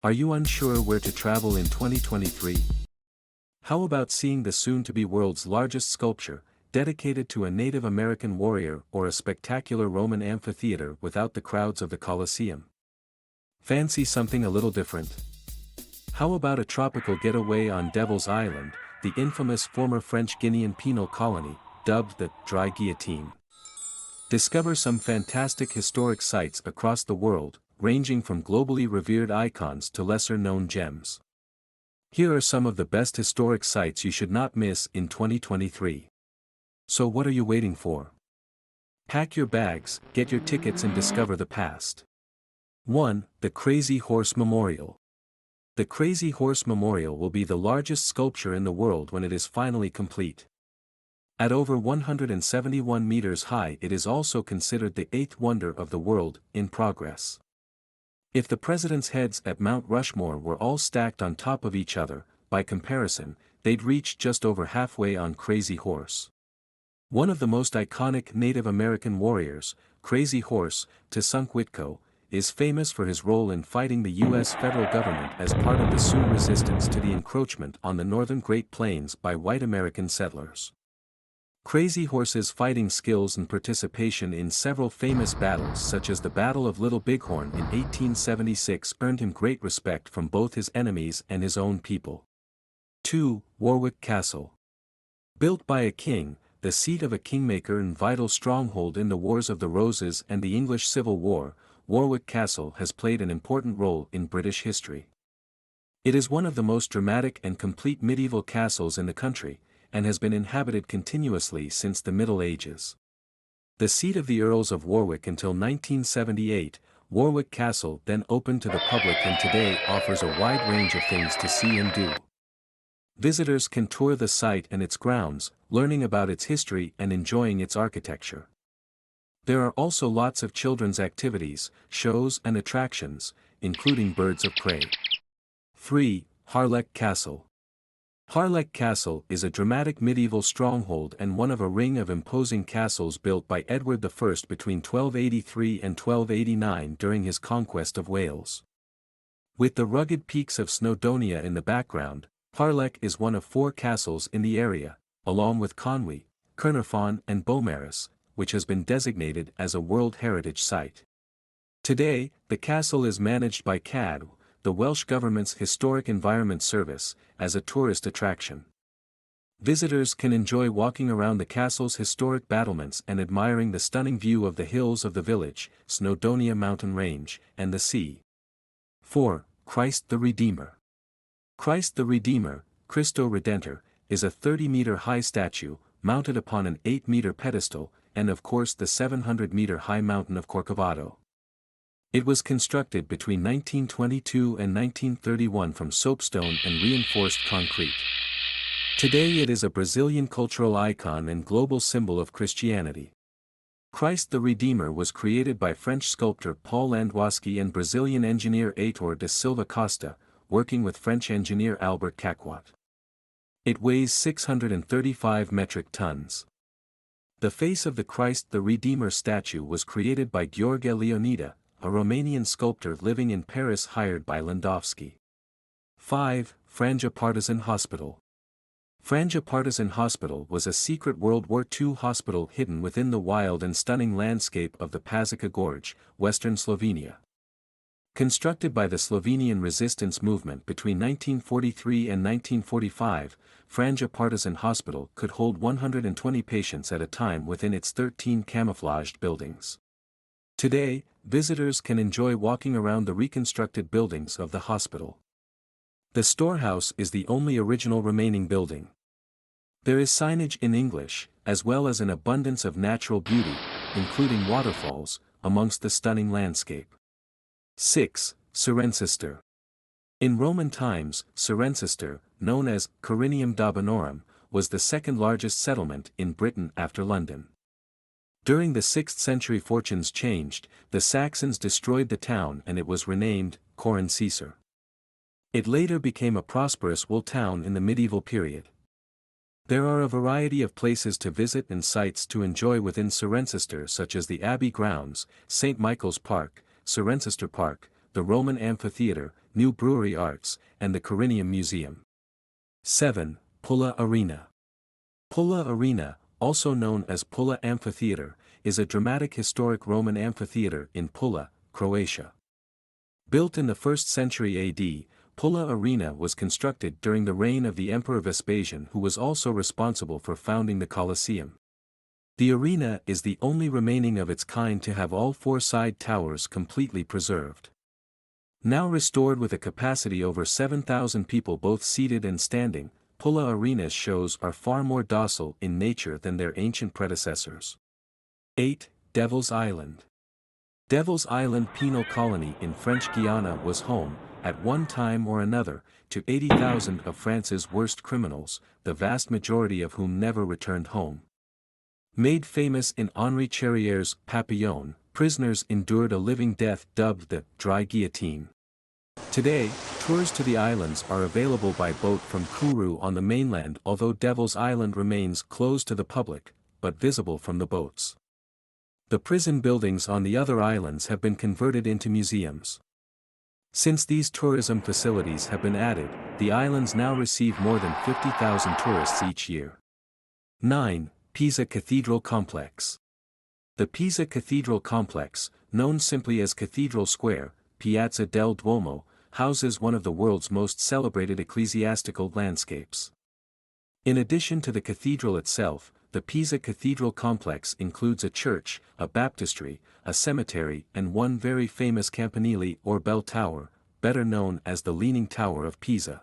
Are you unsure where to travel in 2023? How about seeing the soon-to-be world's largest sculpture, dedicated to a Native American warrior, or a spectacular Roman amphitheatre without the crowds of the Colosseum? Fancy something a little different? How about a tropical getaway on Devil's Island, the infamous former French Guinean penal colony, dubbed the Dry Guillotine? Discover some fantastic historic sites across the world, ranging from globally revered icons to lesser-known gems. Here are some of the best historic sites you should not miss in 2023. So what are you waiting for? Pack your bags, get your tickets and discover the past. 1. The Crazy Horse Memorial. The Crazy Horse Memorial will be the largest sculpture in the world when it is finally complete. At over 171 meters high, it is also considered the eighth wonder of the world, in progress. If the president's heads at Mount Rushmore were all stacked on top of each other, by comparison, they'd reach just over halfway on Crazy Horse. One of the most iconic Native American warriors, Crazy Horse, Tsunkwitko, is famous for his role in fighting the U.S. federal government as part of the Sioux resistance to the encroachment on the northern Great Plains by white American settlers. Crazy Horse's fighting skills and participation in several famous battles such as the Battle of Little Bighorn in 1876 earned him great respect from both his enemies and his own people. 2. Warwick Castle. Built by a king, the seat of a kingmaker and vital stronghold in the Wars of the Roses and the English Civil War, Warwick Castle has played an important role in British history. It is one of the most dramatic and complete medieval castles in the country, and has been inhabited continuously since the Middle Ages. The seat of the Earls of Warwick until 1978, Warwick Castle then opened to the public and today offers a wide range of things to see and do. Visitors can tour the site and its grounds, learning about its history and enjoying its architecture. There are also lots of children's activities, shows and attractions, including birds of prey. 3. Harlech Castle. Harlech Castle is a dramatic medieval stronghold and one of a ring of imposing castles built by Edward I between 1283 and 1289 during his conquest of Wales. With the rugged peaks of Snowdonia in the background, Harlech is one of 4 castles in the area, along with Conwy, Caernarfon and Beaumaris, which has been designated as a World Heritage Site. Today, the castle is managed by CAD, the Welsh Government's Historic Environment Service, as a tourist attraction. Visitors can enjoy walking around the castle's historic battlements and admiring the stunning view of the hills of the village, Snowdonia mountain range, and the sea. 4. Christ the Redeemer. Christ the Redeemer, Christo Redentor, is a 30-meter-high statue, mounted upon an 8-meter pedestal, and of course the 700-meter-high mountain of Corcovado. It was constructed between 1922 and 1931 from soapstone and reinforced concrete. Today it is a Brazilian cultural icon and global symbol of Christianity. Christ the Redeemer was created by French sculptor Paul Landowski and Brazilian engineer Heitor da Silva Costa, working with French engineer Albert Caquot. It weighs 635 metric tons. The face of the Christ the Redeemer statue was created by Gheorghe Leonida, a Romanian sculptor living in Paris hired by Landowski. 5. Franja Partisan Hospital. Franja Partisan Hospital was a secret World War II hospital hidden within the wild and stunning landscape of the Pazica Gorge, western Slovenia. Constructed by the Slovenian resistance movement between 1943 and 1945, Franja Partisan Hospital could hold 120 patients at a time within its 13 camouflaged buildings. Today, visitors can enjoy walking around the reconstructed buildings of the hospital. The storehouse is the only original remaining building. There is signage in English, as well as an abundance of natural beauty, including waterfalls, amongst the stunning landscape. 6. Cirencester. In Roman times, Cirencester, known as Carinium Dabanorum, was the second largest settlement in Britain after London. During the 6th century fortunes changed, the Saxons destroyed the town and it was renamed Cirencester. It later became a prosperous wool town in the medieval period. There are a variety of places to visit and sights to enjoy within Cirencester such as the Abbey Grounds, St. Michael's Park, Cirencester Park, the Roman Amphitheatre, New Brewery Arts, and the Carinium Museum. 7. Pula Arena. Pula Arena, also known as Pula Amphitheatre, is a dramatic historic Roman amphitheatre in Pula, Croatia. Built in the 1st century AD, Pula Arena was constructed during the reign of the Emperor Vespasian, who was also responsible for founding the Colosseum. The arena is the only remaining of its kind to have all 4 side towers completely preserved. Now restored with a capacity over 7,000 people both seated and standing, Pula Arena's shows are far more docile in nature than their ancient predecessors. 8. Devil's Island. Devil's Island penal colony in French Guiana was home, at one time or another, to 80,000 of France's worst criminals, the vast majority of whom never returned home. Made famous in Henri Charrier's Papillon, prisoners endured a living death dubbed the dry guillotine. Today, tours to the islands are available by boat from Kourou on the mainland, although Devil's Island remains closed to the public, but visible from the boats. The prison buildings on the other islands have been converted into museums. Since these tourism facilities have been added, the islands now receive more than 50,000 tourists each year. 9. Pisa Cathedral Complex. The Pisa Cathedral Complex, known simply as Cathedral Square, Piazza del Duomo, houses one of the world's most celebrated ecclesiastical landscapes. In addition to the cathedral itself, the Pisa Cathedral Complex includes a church, a baptistry, a cemetery and one very famous campanile or bell tower, better known as the Leaning Tower of Pisa.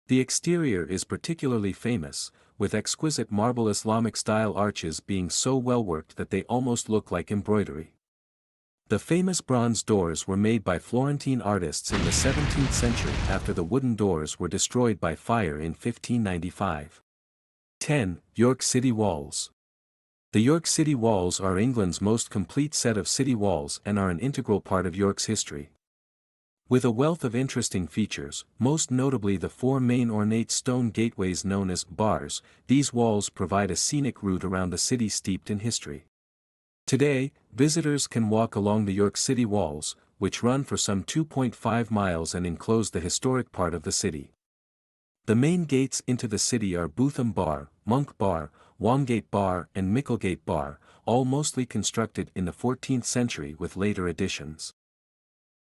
The exterior is particularly famous, with exquisite marble Islamic-style arches being so well worked that they almost look like embroidery. The famous bronze doors were made by Florentine artists in the 17th century after the wooden doors were destroyed by fire in 1595. 10. York City Walls. The York City Walls are England's most complete set of city walls and are an integral part of York's history. With a wealth of interesting features, most notably the 4 main ornate stone gateways known as bars, these walls provide a scenic route around the city steeped in history. Today, visitors can walk along the York City walls, which run for some 2.5 miles and enclose the historic part of the city. The main gates into the city are Bootham Bar, Monk Bar, Wongate Bar and Micklegate Bar, all mostly constructed in the 14th century with later additions.